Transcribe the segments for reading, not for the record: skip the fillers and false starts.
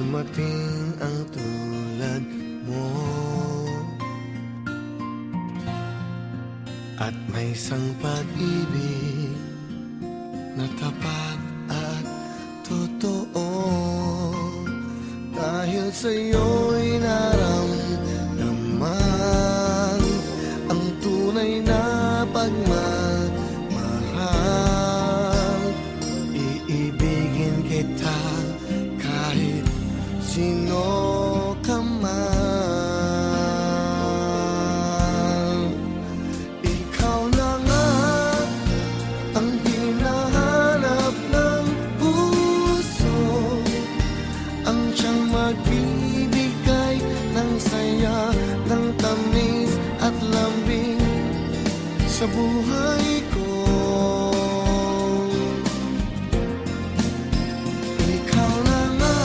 dumating ang tulad mo, at may isang pag-ibig na tapat at totoo. Dahil sa'yo'y naramdaman ang tunay na pagmamahal. Iibigin kita kahit sino ka man. Ikaw na nga ang hinahanap ng puso, ang siyang magbibigay ng saya, ng tamis at lambing sa buhay ko. Ikaw na nga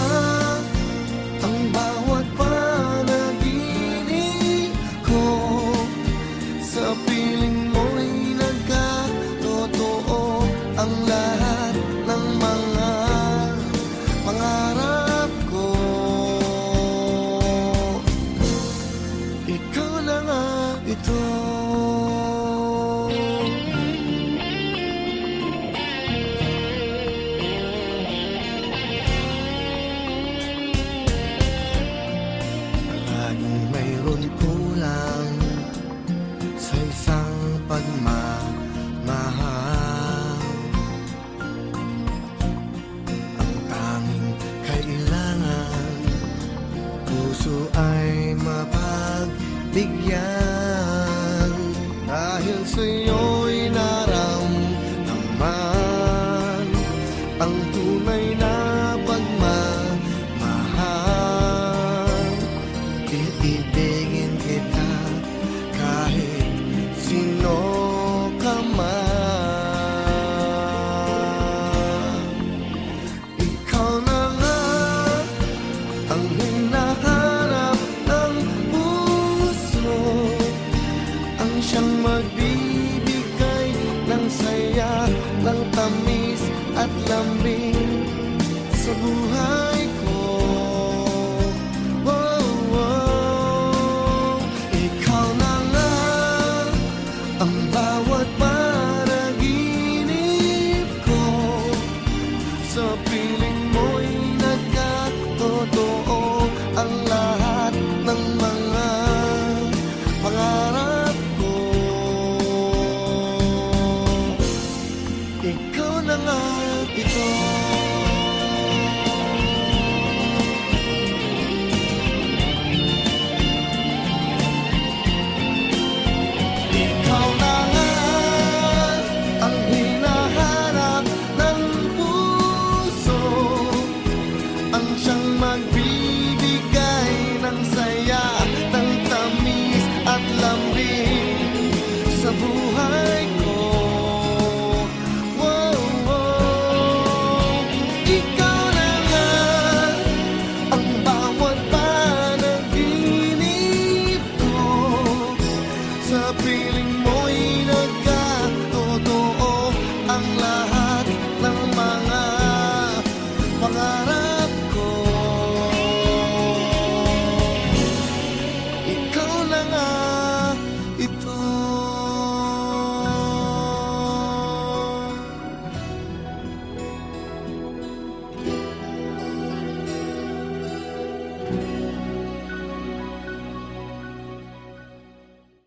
ang bawat panaginip ko, sa piling mo'y nagkatotoo ang lahat ng mga pangarap ko. Ikaw na nga ito. Palaging mayroon kulang sa isang pagmamahal. Ang tanging kailangan, puso ay mapagbigyan. Dahil sa'yo'y naramdaman ang tunay na pagmamahal. Iibigin kita kahit sino ka man. Ikaw na nga ang hinahanap ng puso, ang siyang magbibigay ng saya, ng tamis at lambing sa buhay ko. Oh, oh. Ikaw na nga ang bawat panaginip ko, sa piling mo'y nagkatotoo ang lahat ng mga pangarap ko. Ikaw na nga ito. Ikaw na nga ang hinahanap ng puso, ang siyang magbibigay ng saya, ng tamis at lambing sa buhay ko. Wow, wow. Ikaw na nga ang bawat panaginip ko, sa piling mo'y nagkatotoo ang lahat ng mga pangarap ko. Ikaw na nga